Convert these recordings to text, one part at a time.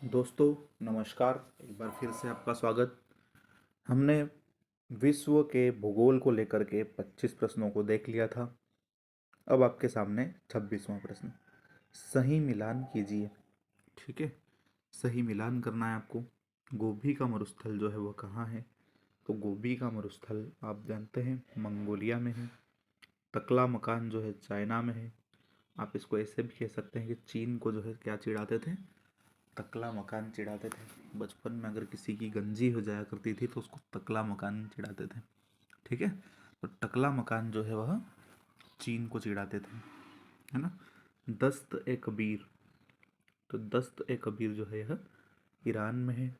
दोस्तों नमस्कार। एक बार फिर से आपका स्वागत। हमने विश्व के भूगोल को लेकर के 25 प्रश्नों को देख लिया था। अब आपके सामने 26वां प्रश्न। सही मिलान कीजिए। ठीक है, सही मिलान करना है आपको। गोभी का मरुस्थल जो है वो कहाँ है? तो गोभी का मरुस्थल आप जानते हैं मंगोलिया में है। तकला मकान जो है चाइना में है। आप इसको ऐसे भी कह सकते हैं कि चीन को जो है क्या चिढ़ाते थे? तकला मकान चिढ़ाते थे। बचपन में अगर किसी की गंजी हो जाया करती थी तो उसको तकला मकान चिढ़ाते थे। ठीक है, तो टकला मकान जो है वह चीन को चिढ़ाते थे, है ना। दस्त ए कबीर, तो दस्त ए कबीर जो है यह ईरान में है।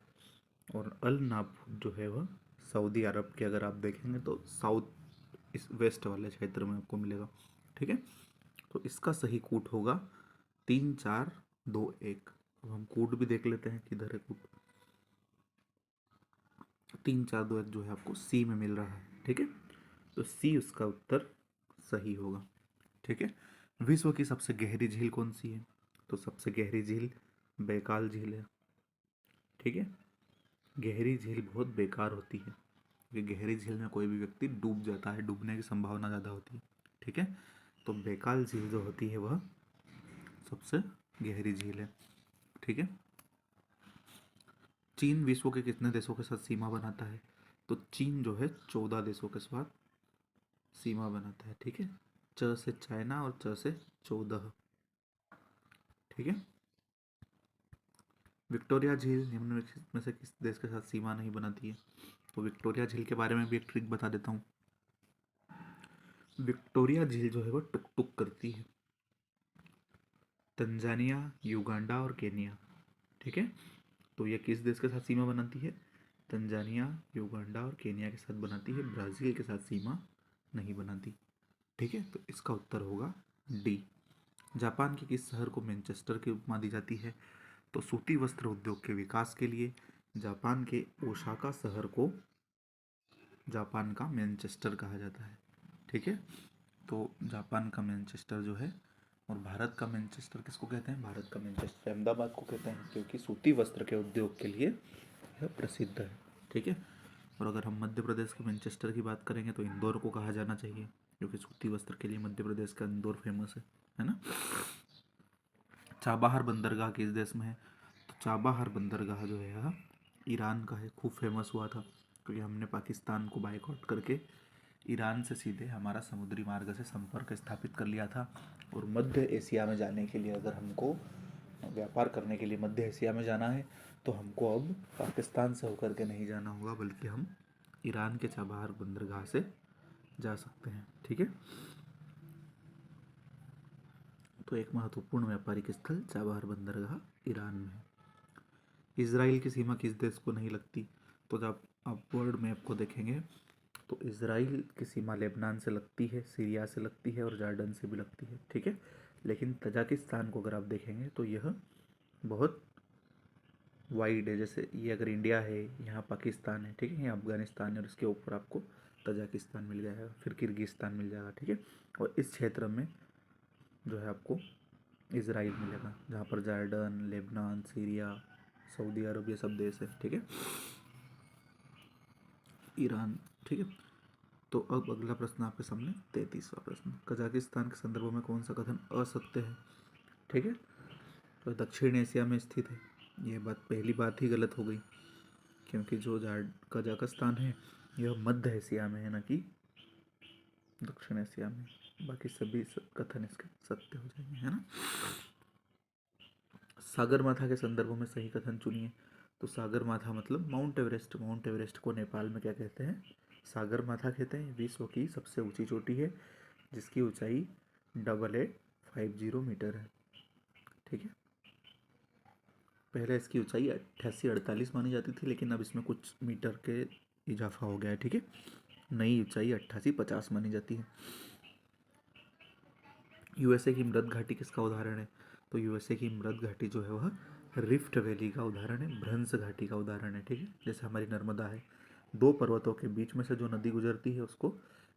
और अल नाबूद जो है वह सऊदी अरब के, अगर आप देखेंगे तो साउथ इस वेस्ट वाले क्षेत्र में आपको मिलेगा। ठीक है, तो इसका सही कूट होगा 3 4 2 1। अब हम कूट भी देख लेते हैं किधर है कूट। 3 4 2 1 जो है आपको सी में मिल रहा है। ठीक है, तो सी उसका उत्तर सही होगा। ठीक है, विश्व की सबसे गहरी झील कौन सी है? तो सबसे गहरी झील बैकाल झील है। ठीक है, गहरी झील बहुत बेकार होती है क्योंकि गहरी झील में कोई भी व्यक्ति डूब जाता है, डूबने की संभावना ज़्यादा होती है। ठीक है, तो बैकाल झील जो होती है वह सबसे गहरी झील है। ठीक है, चीन विश्व के कितने देशों के साथ सीमा बनाता है? तो चीन जो है 14 देशों के साथ सीमा बनाता है। ठीक है, च से चाइना और च से 14। ठीक है, विक्टोरिया झील निम्नलिखित में से किस देश के साथ सीमा नहीं बनाती है? तो विक्टोरिया झील के बारे में भी एक ट्रिक बता देता हूँ। विक्टोरिया झील जो है वो टुक टुक करती है। तंजानिया, युगांडा और केनिया। ठीक है, तो ये किस देश के साथ सीमा बनाती है? तंजानिया, युगांडा और केनिया के साथ बनाती है। ब्राज़ील के साथ सीमा नहीं बनाती। ठीक है, तो इसका उत्तर होगा डी। जापान के किस शहर को मैनचेस्टर की उपमा दी जाती है? तो सूती वस्त्र उद्योग के विकास के लिए जापान के ओसाका शहर को जापान का मैनचेस्टर कहा जाता है। ठीक है, तो जापान का मैनचेस्टर जो है, और भारत का मैनचेस्टर किसको कहते हैं? भारत का मैनचेस्टर अहमदाबाद को कहते हैं क्योंकि सूती वस्त्र के उद्योग के लिए यह प्रसिद्ध है। ठीक है, और अगर हम मध्य प्रदेश के मैनचेस्टर की बात करेंगे तो इंदौर को कहा जाना चाहिए क्योंकि सूती वस्त्र के लिए मध्य प्रदेश का इंदौर फेमस है ना। चाबहार बंदरगाह किस देश में है? तो चाबहार बंदरगाह जो है यह ईरान का है। खूब फेमस हुआ था क्योंकि हमने पाकिस्तान को बाइकआउट करके ईरान से सीधे हमारा समुद्री मार्ग से संपर्क स्थापित कर लिया था। और मध्य एशिया में जाने के लिए, अगर हमको व्यापार करने के लिए मध्य एशिया में जाना है तो हमको अब पाकिस्तान से होकर के नहीं जाना होगा बल्कि हम ईरान के चाबहार बंदरगाह से जा सकते हैं। ठीक है, तो एक महत्वपूर्ण व्यापारिक स्थल चाबहार बंदरगाह ईरान में है। इसराइल की सीमा किस देश को नहीं लगती? तो जब आप वर्ल्ड मैप को देखेंगे तो इसराइल की सीमा लेबनान से लगती है, सीरिया से लगती है और जॉर्डन से भी लगती है। ठीक है, लेकिन तजाकिस्तान को अगर आप देखेंगे तो यह बहुत वाइड है। जैसे ये अगर इंडिया है, यहाँ पाकिस्तान है, ठीक है, यहाँ अफगानिस्तान है और इसके ऊपर आपको तजाकिस्तान मिल जाएगा, फिर किर्गिस्तान मिल जाएगा। ठीक है, और इस क्षेत्र में जो है आपको इसराइल मिलेगा जहाँ पर जॉर्डन, लेबनान, सीरिया, सऊदी अरब ये सब देश है। ठीक है, ईरान। ठीक है, तो अब अगला प्रश्न आपके सामने 33वां प्रश्न। कजाकिस्तान के संदर्भ में कौन सा कथन असत्य है? ठीक है, तो दक्षिण एशिया में स्थित है। यह बात पहली बात ही गलत हो गई क्योंकि जो कजाकिस्तान है यह मध्य एशिया में है, ना कि दक्षिण एशिया में। बाकी सभी कथन इसके सत्य हो जाएंगे, है ना। सागरमाथा के संदर्भ में सही कथन चुनिए। तो सागरमाथा मतलब माउंट एवरेस्ट। माउंट एवरेस्ट को नेपाल में क्या कहते हैं? सागरमाथा कहते हैं। विश्व की सबसे ऊंची चोटी है जिसकी ऊंचाई 8850 मीटर है। ठीक है, पहले इसकी ऊंचाई 8848 मानी जाती थी लेकिन अब इसमें कुछ मीटर के इजाफा हो गया है। ठीक है, नई ऊंचाई 8850 मानी जाती है। यूएसए की मृत घाटी किसका उदाहरण है? तो यूएसए की मृत घाटी जो है वह रिफ्ट वैली का उदाहरण है, भ्रंश घाटी का उदाहरण है। ठीक है, जैसे हमारी नर्मदा है, दो पर्वतों के बीच में से जो नदी गुजरती है उसको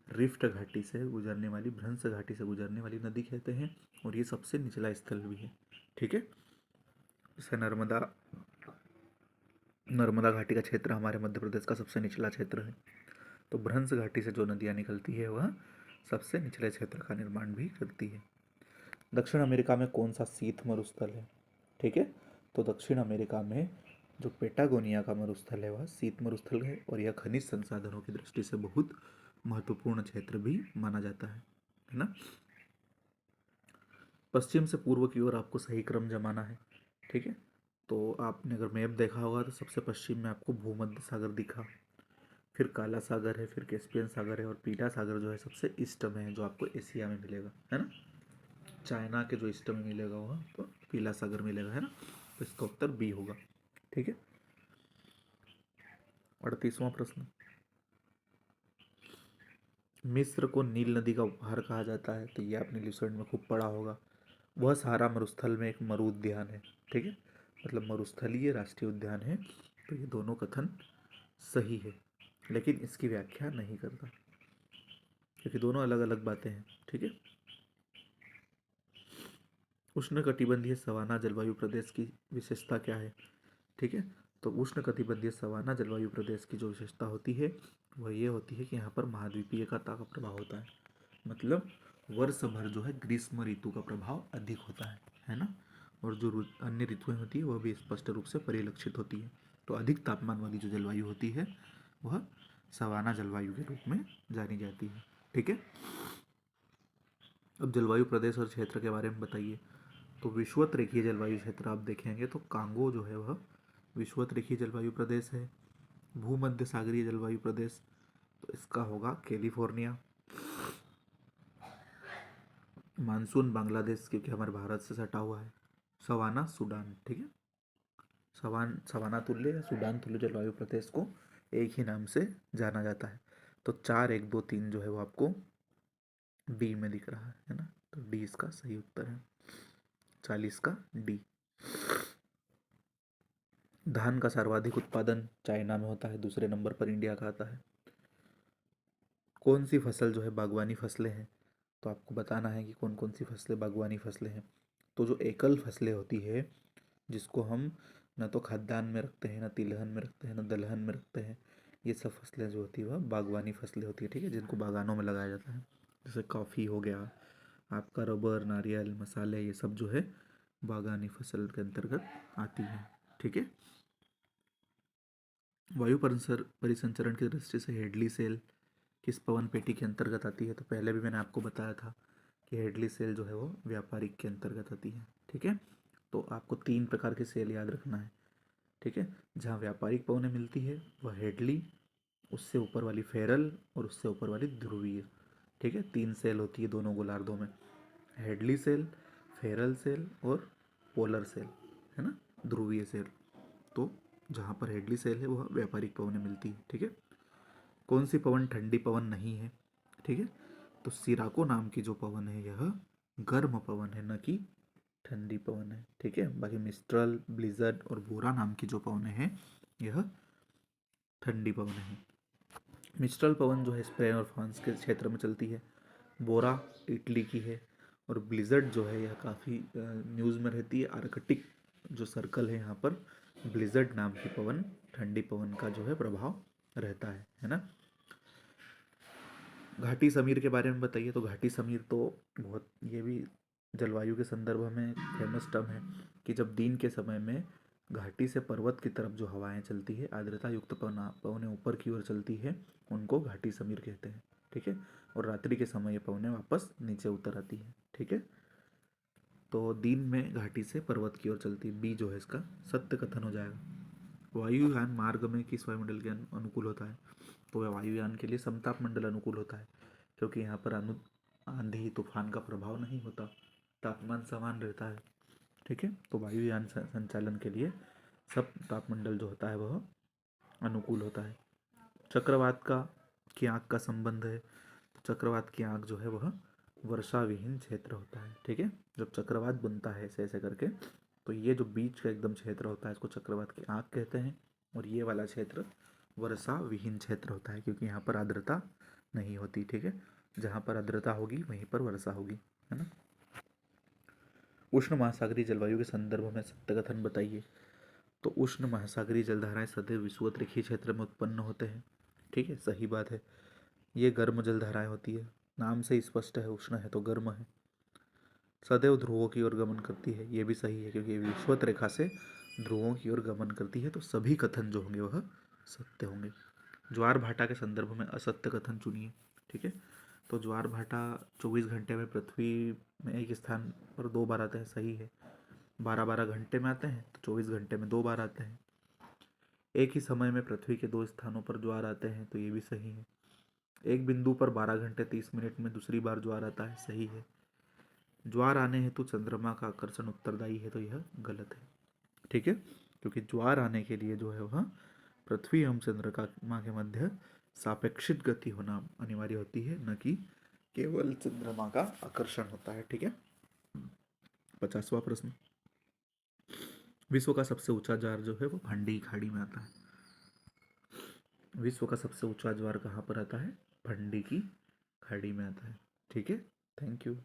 रिफ्ट घाटी से गुजरने वाली, भ्रंश घाटी से गुजरने वाली नदी कहते हैं और ये सबसे निचला स्थल भी है। ठीक है, जैसे नर्मदा नर्मदा घाटी का क्षेत्र हमारे मध्य प्रदेश का सबसे निचला क्षेत्र है। तो भ्रंश घाटी से जो नदियाँ निकलती है वह सबसे निचले क्षेत्र का निर्माण भी करती है। दक्षिण अमेरिका में कौन सा शीत मरुस्थल है? ठीक है, तो दक्षिण अमेरिका में जो पेटागोनिया का मरुस्थल है वह शीत मरुस्थल है, और यह खनिज संसाधनों की दृष्टि से बहुत महत्वपूर्ण क्षेत्र भी माना जाता है ना। पश्चिम से पूर्व की ओर आपको सही क्रम जमाना है। ठीक है, तो आपने अगर मैप देखा होगा तो सबसे पश्चिम में आपको भूमध्य सागर दिखा, फिर काला सागर है, फिर कैस्पियन सागर है, और पीला सागर जो है सबसे ईस्ट में है, जो आपको एशिया में मिलेगा, है ना। चाइना के जो ईस्ट में मिलेगा वह आपको पीला सागर मिलेगा, है ना। तो इसका उत्तर बी होगा। ठीक है, 38वां प्रश्न, मिस्र को नील नदी का उपहार कहा जाता है, तो ये आपने ल्यूसेंट में खूब पढ़ा होगा। वह सहारा मरुस्थल में एक मरु उद्यान है। ठीक है, मतलब मरुस्थलीय राष्ट्रीय उद्यान है। तो ये दोनों कथन सही है, लेकिन इसकी व्याख्या नहीं करता, क्योंकि दोनों अलग अलग बातें हैं। ठीक है, उष्णकटिबंधीय सवाना जलवायु प्रदेश की विशेषता क्या है? ठीक है, तो उष्णकटिबंधीय सवाना जलवायु प्रदेश की जो विशेषता होती है वह ये होती है कि यहाँ पर महाद्वीपीयता का प्रभाव होता है। मतलब वर्ष भर जो है ग्रीष्म ऋतु का प्रभाव अधिक होता है ना। और जो अन्य ऋतुएं होती है वह भी स्पष्ट रूप से परिलक्षित होती है। तो अधिक तापमान वाली जो जलवायु होती है वह सवाना जलवायु के रूप में जानी जाती है। ठीक है, अब जलवायु प्रदेश और क्षेत्र के बारे में बताइए। तो विषुवत रेखीय जलवायु क्षेत्र आप देखेंगे तो कांगो जो है वह विषुवत रेखीय जलवायु प्रदेश है। भूमध्य सागरीय जलवायु प्रदेश, तो इसका होगा कैलिफोर्निया। मानसून बांग्लादेश, क्योंकि हमारे भारत से सटा हुआ है। Savanna Sudan. ठीक है, सवाना तुल्य या सूडान तुल्य जलवायु प्रदेश को एक ही नाम से जाना जाता है। तो 4, 1, 2, 3 जो है वो आपको बी में दिख रहा है ना। तो डी इसका सही उत्तर है, 40 का डी। धान का सर्वाधिक उत्पादन चाइना में होता है, दूसरे नंबर पर इंडिया का आता है। कौन सी फसल जो है बागवानी फसलें हैं? तो आपको बताना है कि कौन कौन सी फसलें बागवानी फसलें हैं। तो जो एकल फसलें होती है, जिसको हम न तो खाद्यान्न में रखते हैं, न तिलहन में रखते हैं, न दलहन में रखते हैं, ये सब फसलें जो होती है वह बागवानी फसलें होती है। ठीक है, जिनको बागानों में लगाया जाता है। जैसे कॉफ़ी हो गया आपका, रबर, नारियल, मसाले, ये सब जो है बागानी फसल के अंतर्गत आती है। ठीक है, वायु परिसंचरण की दृष्टि से हेडली सेल किस पवन पेटी के अंतर्गत आती है? तो पहले भी मैंने आपको बताया था कि हेडली सेल जो है वो व्यापारिक के अंतर्गत आती है। ठीक है, तो आपको 3 प्रकार की सेल याद रखना है। ठीक है, जहाँ व्यापारिक पवनें मिलती है वह हेडली, उससे ऊपर वाली फेरल, और उससे ऊपर वाली ध्रुवीय। ठीक है, 3 सेल होती है दोनों गोलार्धों में, हेडली सेल, फेरल सेल और पोलर सेल, है ना, ध्रुवीय सेल। तो जहाँ पर हेडली सेल है वह व्यापारिक पवनें मिलती है। ठीक है, कौन सी पवन ठंडी पवन नहीं है? ठीक है, तो सिराको नाम की जो पवन है यह गर्म पवन है, न कि ठंडी पवन है। ठीक है, बाकी मिस्ट्रल, ब्लिजर्ड और बोरा नाम की जो पवनें हैं यह ठंडी पवन है। मिस्ट्रल पवन जो है स्पेन और फ्रांस के क्षेत्र में चलती है। बोरा इटली की है। और ब्लिजर्ड जो है यह काफ़ी न्यूज़ में रहती है। आर्कटिक जो सर्कल है यहाँ पर ब्लिजर्ड नाम की पवन, ठंडी पवन का जो है प्रभाव रहता है ना। घाटी समीर के बारे में बताइए। तो घाटी समीर तो बहुत, ये भी जलवायु के संदर्भ में फेमस टर्म है कि जब दिन के समय में घाटी से पर्वत की तरफ जो हवाएं चलती है, आर्द्रता युक्त पवनें ऊपर की ओर चलती है, उनको घाटी समीर कहते हैं। ठीक है, और रात्रि के समय ये पवनें वापस नीचे उतर आती है। ठीक है, तो दिन में घाटी से पर्वत की ओर चलती है। बी जो है इसका सत्य कथन हो जाएगा। वायुयान मार्ग में किस वायुमंडल के अनुकूल होता है? तो वह वायुयान के लिए समताप मंडल अनुकूल होता है, क्योंकि यहाँ पर आंधी तूफान का प्रभाव नहीं होता, तापमान समान रहता है। ठीक है, तो वायुयान संचालन के लिए सब तापमंडल जो होता है वह अनुकूल होता है। चक्रवात का की आँख का संबंध है। तो चक्रवात की आँख जो है वह वर्षा विहीन क्षेत्र होता है। ठीक है, जब चक्रवात बनता है ऐसे ऐसे करके, तो ये जो बीच का एकदम क्षेत्र होता है इसको चक्रवात की आँख कहते हैं। और ये वाला क्षेत्र वर्षा विहीन क्षेत्र होता है, क्योंकि यहाँ पर आर्द्रता नहीं होती। ठीक है, जहाँ पर आर्द्रता होगी वहीं पर वर्षा होगी, है ना। उष्ण महासागरीय जलवायु के संदर्भ में सत्य कथन बताइए। तो उष्ण महासागरीय जलधाराएं सदैव विषुवत रेखीय क्षेत्र में उत्पन्न होते हैं। ठीक है, सही बात है। ये गर्म जलधाराएं होती है, नाम से ही स्पष्ट है, उष्ण है तो गर्म है। सदैव ध्रुवों की ओर गमन करती है, ये भी सही है, क्योंकि विषुवत रेखा से ध्रुवों की ओर गमन करती है, तो सभी कथन जो होंगे वह सत्य होंगे। ज्वार भाटा के संदर्भ में असत्य कथन चुनिए। ठीक है, तो ज्वार भाटा 24 घंटे में पृथ्वी में एक स्थान पर 2 बार आते हैं, सही है। 12-12 घंटे में आते हैं तो 24 घंटे में 2 बार आते हैं। एक ही समय में पृथ्वी के 2 स्थानों पर ज्वार आते हैं, तो ये भी सही है। एक बिंदु पर 12 घंटे 30 मिनट में दूसरी बार ज्वार आता है, सही है। ज्वार आने हेतु चंद्रमा का आकर्षण उत्तरदायी है, तो यह गलत है। ठीक है, क्योंकि ज्वार आने के लिए जो है वह पृथ्वी एवं चंद्रमा के मध्य सापेक्षिक गति होना अनिवार्य होती है, न कि केवल चंद्रमा का आकर्षण होता है। ठीक है, 50वां प्रश्न, विश्व का सबसे ऊंचा ज्वार जो है वो भंडी खाड़ी में आता है। विश्व का सबसे ऊंचा ज्वार कहाँ पर आता है? भंडी की खाड़ी में आता है। ठीक है, थैंक यू।